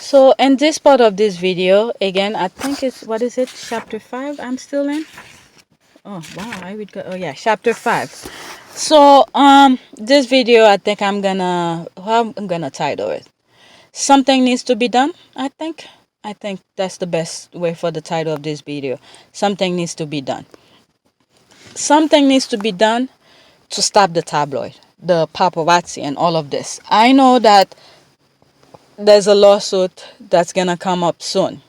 So in this part of this video, again, I think it's, what is it, chapter 5 I'm still in? Oh, wow, I would go, oh yeah, chapter 5. So, this video, I think I'm gonna title it. Something needs to be done, I think. I think that's the best way for the title of this video. Something needs to be done. Something needs to be done to stop the tabloid, the paparazzi, and all of this. I know that there's a lawsuit that's gonna come up soon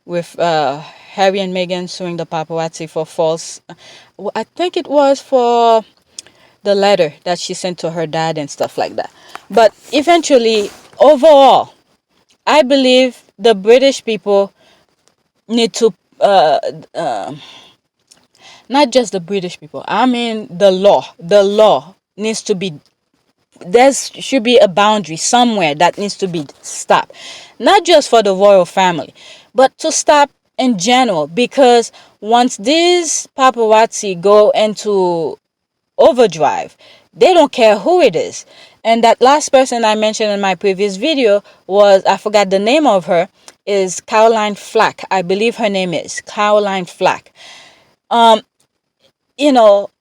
with Harry and Meghan suing the paparazzi for false. I think it was for the letter that she sent to her dad and stuff like that. But eventually, overall, I believe the British people need to, not just the British people, I mean the law. The law needs to be, there should be a boundary somewhere that needs to be stopped. Not just for the royal family, but to stop in general. Because once these paparazzi go into overdrive, they don't care who it is. And that last person I mentioned in my previous video was, I forgot the name of her, is Caroline Flack. I believe her name is Caroline Flack.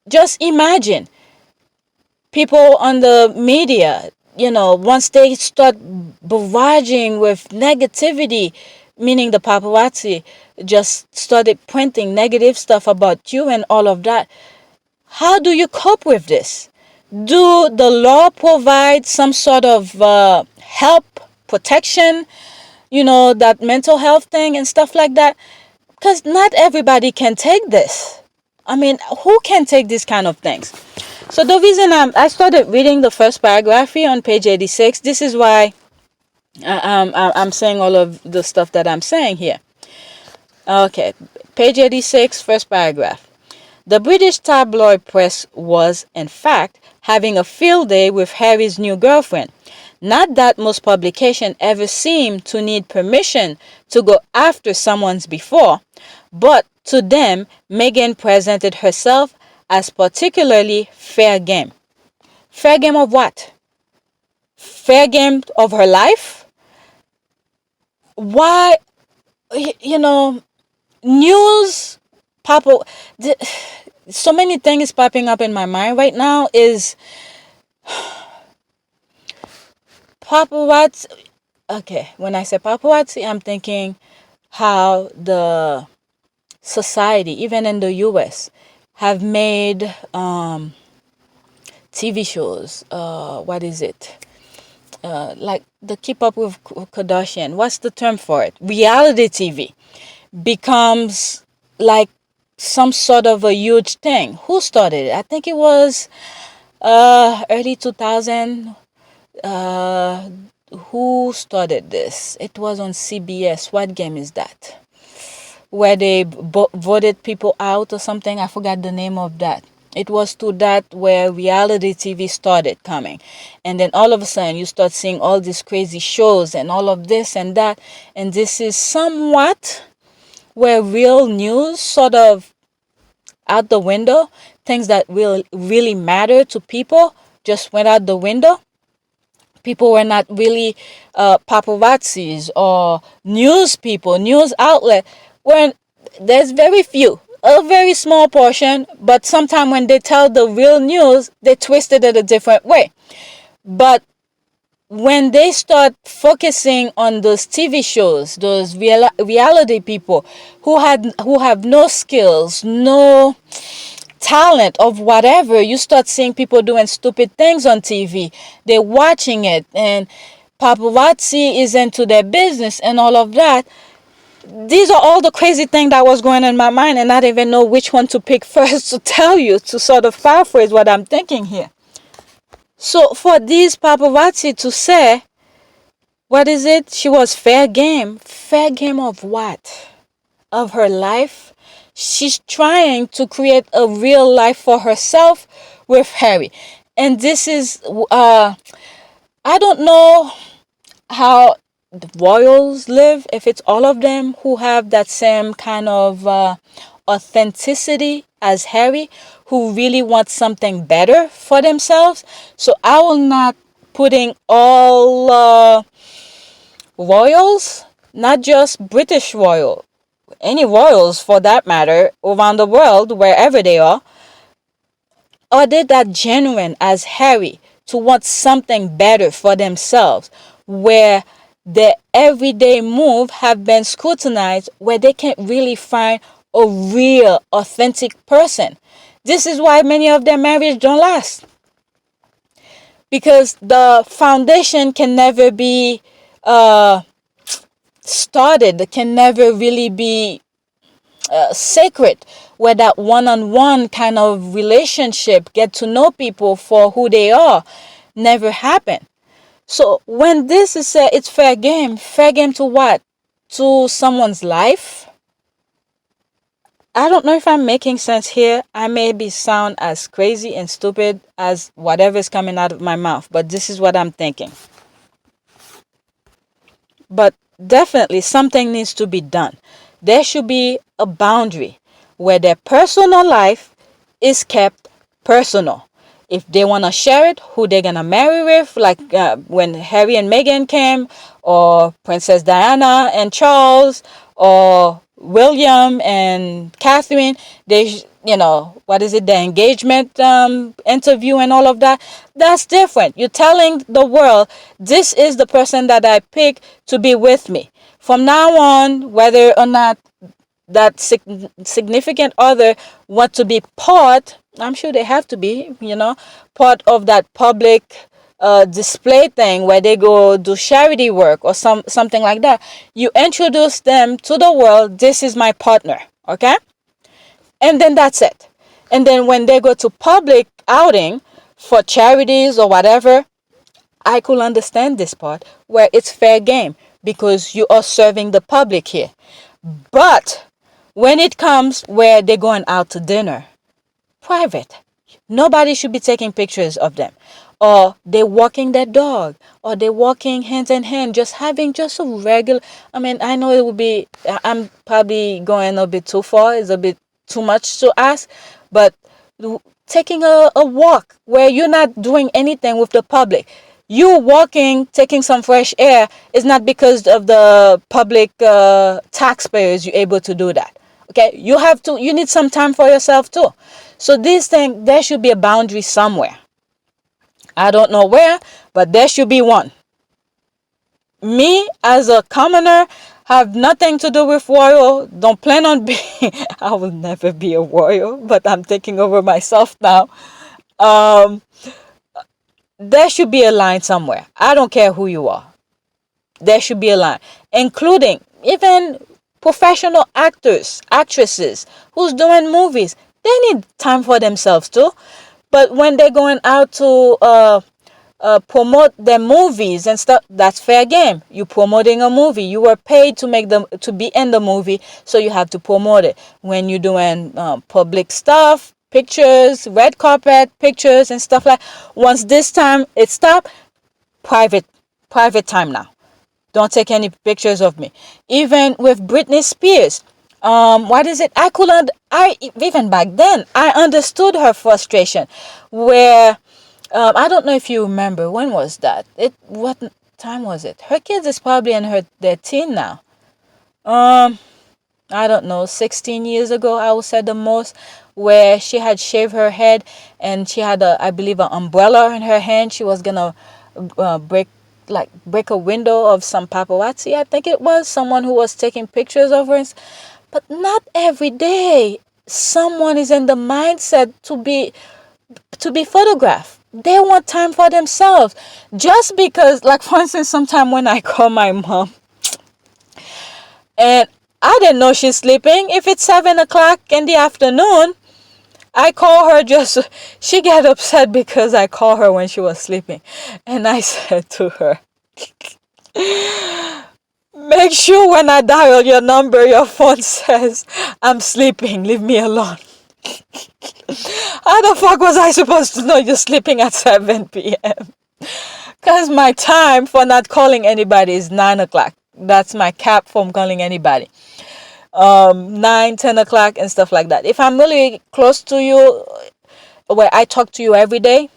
Just imagine people on the media, once they start barraging with negativity, meaning the paparazzi just started printing negative stuff about you and all of that. How do you cope with this? Do the law provide some sort of help, protection, that mental health thing and stuff like that? Because not everybody can take this. I mean, who can take these kind of things? So the reason I started reading the first paragraph here on page 86, this is why I'm saying all of the stuff that I'm saying here. Okay, page 86, first paragraph. The British tabloid press was, in fact, having a field day with Harry's new girlfriend. Not that most publications ever seem to need permission to go after someone's before, but to them, Meghan presented herself as particularly fair game. Fair game of what? Fair game of her life? Why, news, so many things popping up in my mind right now is paparazzi. Okay, when I say paparazzi, I'm thinking how the society, even in the US, have made TV shows. What is it? Like the Keep Up with Kardashian. What's the term for it? Reality TV becomes like some sort of a huge thing. Who started it? I think it was early 2000. Who started this? It was on CBS. What game is that? Where they voted people out or something. I forgot the name of that. It was to that where reality TV started coming. And then all of a sudden you start seeing all these crazy shows and all of this and that. And this is somewhat where real news sort of out the window. Things that will really matter to people just went out the window. People were not really paparazzis or news people, news outlet. When there's very few, a very small portion, but sometimes when they tell the real news, they twist it in a different way. But when they start focusing on those TV shows, those reality people who have no skills, no talent of whatever, you start seeing people doing stupid things on TV. They're watching it, and paparazzi is into their business and all of that. These are all the crazy things that was going on in my mind, and I don't even know which one to pick first to tell you, to sort of paraphrase what I'm thinking here. So for these paparazzi to say, what is it? She was fair game. Fair game of what? Of her life? She's trying to create a real life for herself with Harry. And this is, I don't know how the royals live, if it's all of them who have that same kind of authenticity as Harry, who really wants something better for themselves. So I will not putting all royals, not just British royal, any royals for that matter, around the world, wherever they are they that genuine as Harry to want something better for themselves, where their everyday move have been scrutinized, where they can't really find a real, authentic person? This is why many of their marriages don't last. Because the foundation can never be started, can never really be sacred, where that one-on-one kind of relationship, get to know people for who they are, never happen. So when this is said, it's fair game. Fair game to what? To someone's life? I don't know if I'm making sense here. I may be sound as crazy and stupid as whatever's coming out of my mouth, but this is what I'm thinking. But definitely something needs to be done. There should be a boundary where their personal life is kept personal. If they want to share it, who they're going to marry with, like when Harry and Meghan came, or Princess Diana and Charles, or William and Catherine, they, what is it, the engagement interview and all of that, that's different. You're telling the world, this is the person that I pick to be with me. From now on, whether or not that significant other want to be part, I'm sure they have to be, part of that public display thing where they go do charity work or something like that. You introduce them to the world, this is my partner, okay? And then that's it. And then when they go to public outing for charities or whatever, I could understand this part where it's fair game because you are serving the public here. But when it comes where they're going out to dinner, private, nobody should be taking pictures of them. Or they're walking their dog, or they're walking hand in hand, just having just a regular, I know it would be, I'm probably going a bit too far, it's a bit too much to ask, but taking a walk where you're not doing anything with the public. You walking, taking some fresh air is not because of the public taxpayers you're able to do that. Okay, you need some time for yourself too. So this thing, there should be a boundary somewhere. I don't know where, but there should be one. Me, as a commoner, have nothing to do with royal. Don't plan on being, I will never be a royal, but I'm taking over myself now. There should be a line somewhere. I don't care who you are. There should be a line, including even professional actors, actresses who's doing movies. They need time for themselves too. But when they're going out to promote their movies and stuff, that's fair game. You're promoting a movie. You were paid to be in the movie, so you have to promote it. When you're doing public stuff, pictures, red carpet pictures and stuff like. Once this time it stopped, private time now. Don't take any pictures of me. Even with Britney Spears, what is it? Even back then I understood her frustration. Where I don't know if you remember, when was that? What time was it? Her kids is probably in their teen now. I don't know, 16 years ago, I would say the most, where she had shaved her head and she had I believe an umbrella in her hand. She was gonna break a window of some paparazzi, I think it was, someone who was taking pictures of her. But not every day someone is in the mindset to be photographed. They want time for themselves. Just because, like for instance, sometime when I call my mom and I didn't know she's sleeping. If it's 7 o'clock in the afternoon, I call her she got upset because I called her when she was sleeping. And I said to her, make sure when I dial your number, your phone says, I'm sleeping, leave me alone. How the fuck was I supposed to know you're sleeping at 7 p.m.? Because my time for not calling anybody is 9 o'clock. That's my cap from calling anybody. 9-10 o'clock and stuff like that. If I'm really close to you, where I talk to you every day,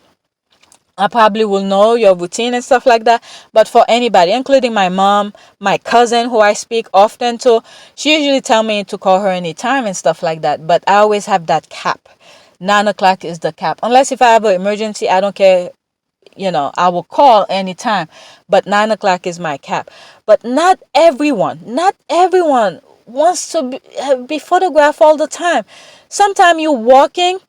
I probably will know your routine and stuff like that. But for anybody, including my mom, my cousin who I speak often to, she usually tell me to call her anytime and stuff like that. But I always have that cap. 9 o'clock is the cap. Unless if I have an emergency, I don't care. I will call anytime. But 9 o'clock is my cap. But not everyone wants to be photographed all the time. Sometimes you're walking,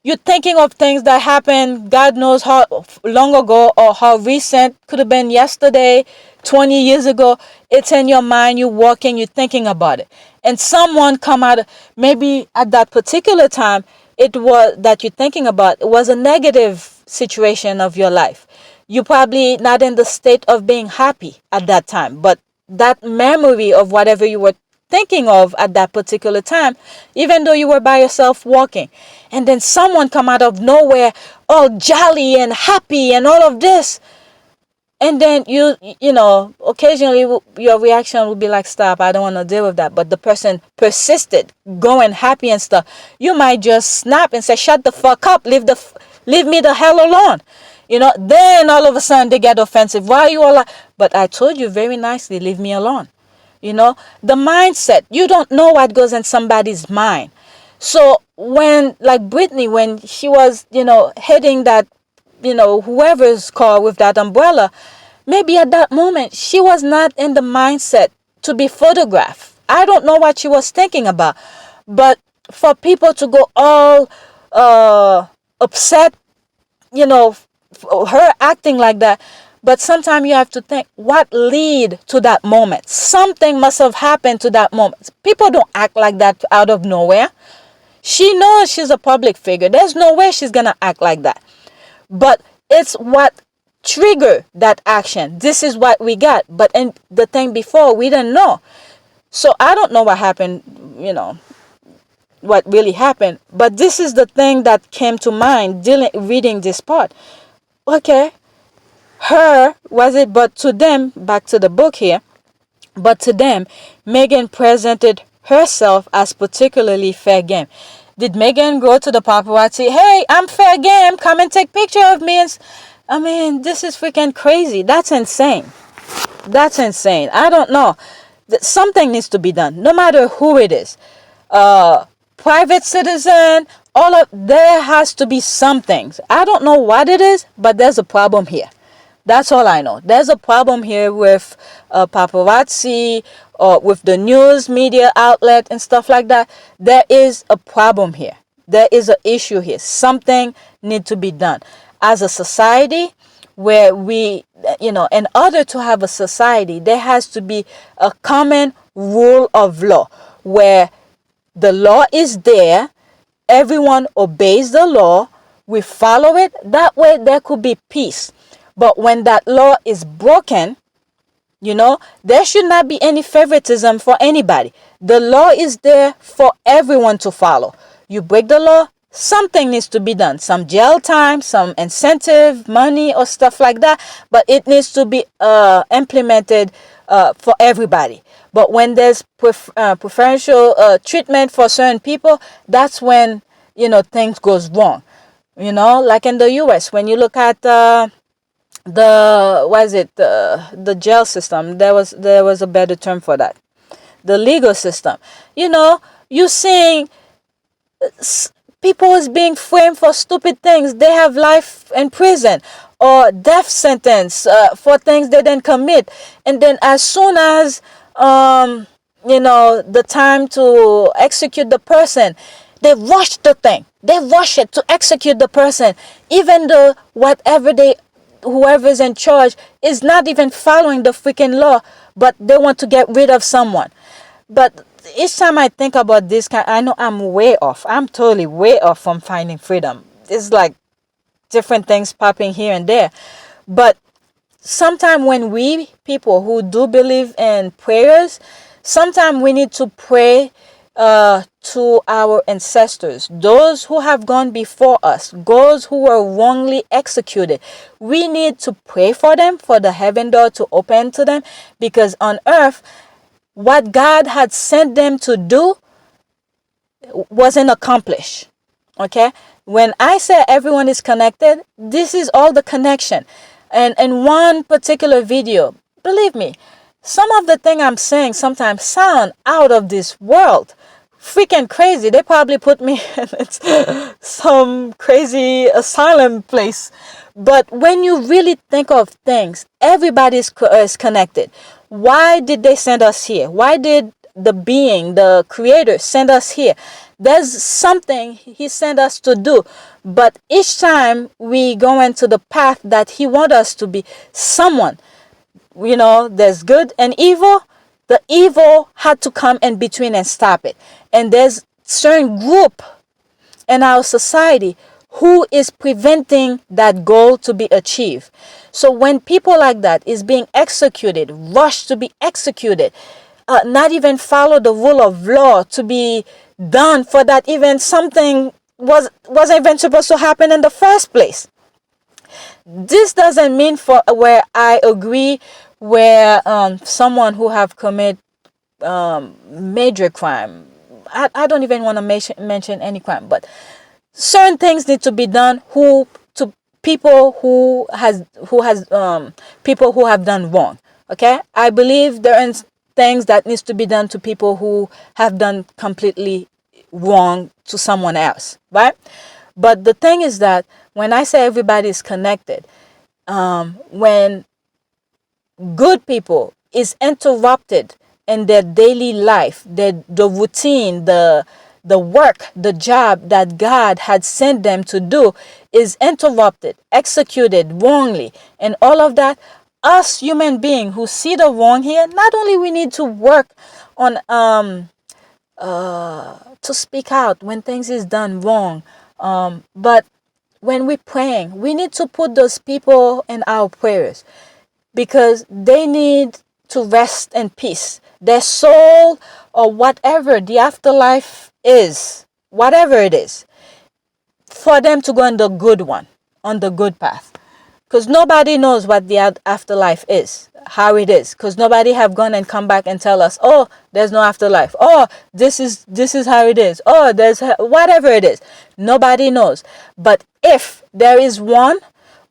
you're thinking of things that happened, God knows how long ago or how recent, could have been yesterday, 20 years ago. It's in your mind, you're walking, you're thinking about it. And someone come out, maybe at that particular time, it was that you're thinking about, it was a negative situation of your life. You're probably not in the state of being happy at that time, but that memory of whatever you were thinking of at that particular time, even though you were by yourself walking, and then someone come out of nowhere all jolly and happy and all of this, and then occasionally your reaction would be like, stop, I don't want to deal with that. But the person persisted going happy and stuff, you might just snap and say, shut the fuck up, leave me the hell alone. Then all of a sudden they get offensive. Why are you all like, but I told you very nicely, leave me alone. The mindset, you don't know what goes in somebody's mind. So when, like Brittany, when she was, hitting that, whoever's car with that umbrella, maybe at that moment, she was not in the mindset to be photographed. I don't know what she was thinking about. But for people to go all upset, her acting like that. But sometimes you have to think, what lead to that moment? Something must have happened to that moment. People don't act like that out of nowhere. She knows she's a public figure. There's no way she's going to act like that. But it's what triggered that action. This is what we got. But in the thing before, we didn't know. So I don't know what happened, what really happened. But this is the thing that came to mind reading this part. Okay. But to them, back to the book here, but to them, Meghan presented herself as particularly fair game. Did Meghan go to the paparazzi, hey, I'm fair game, come and take picture of me? This is freaking crazy. That's insane. I don't know. Something needs to be done, no matter who it is. Private citizen, there has to be something. I don't know what it is, but there's a problem here. That's all I know. There's a problem here with paparazzi or with the news media outlet and stuff like that. There is a problem here. There is an issue here. Something needs to be done. As a society where we, in order to have a society, there has to be a common rule of law where the law is there. Everyone obeys the law. We follow it. That way there could be peace. But when that law is broken, there should not be any favoritism for anybody. The law is there for everyone to follow. You break the law, something needs to be done. Some jail time, some incentive, money or stuff like that. But it needs to be implemented for everybody. But when there's preferential treatment for certain people, that's when, things goes wrong. Like in the U.S., when you look at the jail system, there was a better term for that, the legal system. You're seeing people is being framed for stupid things. They have life in prison or death sentence for things they didn't commit, and then as soon as the time to execute the person, they rush the thing. They rush it to execute the person, even though whoever's in charge is not even following the freaking law, but they want to get rid of someone. But each time I think about this I know I'm way off. I'm totally way off from finding freedom. It's like different things popping here and there. But sometimes when we people who do believe in prayers, sometimes we need to pray to our ancestors, those who have gone before us, those who were wrongly executed. We need to pray for them, for the heaven door to open to them, because on earth, what God had sent them to do wasn't accomplished. Okay? When I say everyone is connected, this is all the connection. And in one particular video, believe me, some of the thing I'm saying sometimes sound out of this world. Freaking crazy. They probably put me in some crazy asylum place. But when you really think of things, everybody is connected. Why did they send us here? Why did the creator send us here? There's something he sent us to do. But each time we go into the path that he wants us to be someone, there's good and evil. The evil had to come in between and stop it. And there's certain group in our society who is preventing that goal to be achieved. So when people like that is being executed, rushed to be executed, not even follow the rule of law to be done for that even something wasn't even supposed to happen in the first place. This doesn't mean for where I agree where someone who have committed major crime. I don't even want to mention any crime, but certain things need to be done to people who have done wrong. Okay, I believe there are things that needs to be done to people who have done completely wrong to someone else, right? But the thing is that when I say everybody is connected, when good people is interrupted in their daily life, the routine, the work, the job that God had sent them to do is interrupted, executed wrongly, and all of that, us human beings who see the wrong here, not only we need to work on to speak out when things is done wrong, but when we're praying, we need to put those people in our prayers, because they need to rest in peace. Their soul, or whatever the afterlife is, whatever it is, for them to go on the good one, on the good path. Because nobody knows what the afterlife is, how it is. Because nobody have gone and come back and tell us, oh, there's no afterlife. Oh, this is how it is. Oh, there's whatever it is. Nobody knows. But if there is one,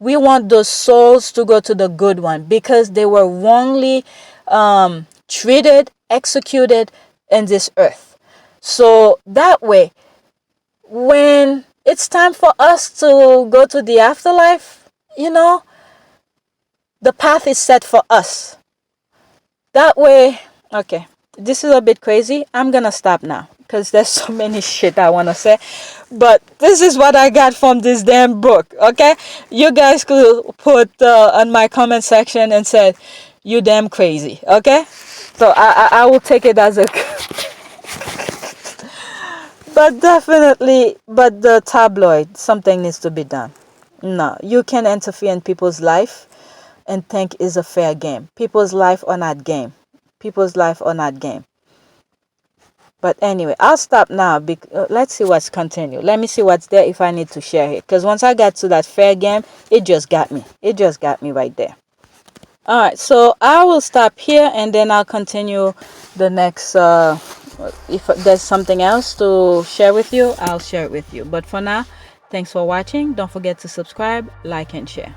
we want those souls to go to the good one, because they were wrongly treated, executed in this earth. So that way, when it's time for us to go to the afterlife, the path is set for us. That way, okay, this is a bit crazy. I'm gonna stop now because there's so many shit I want to say. But this is what I got from this damn book, okay? You guys could put on my comment section and say, you damn crazy, okay? So I will take it as a... But definitely, but the tabloid, something needs to be done. No, you can interfere in people's life and think is a fair game. People's life are not game. People's life are not game. But anyway, I'll stop now. Let's see what's continued. Let me see what's there if I need to share it. Because once I got to that fair game, it just got me. It just got me right there. All right, so I will stop here and then I'll continue the next... if there's something else to share with you, I'll share it with you. But for now, thanks for watching. Don't forget to subscribe, like, and share.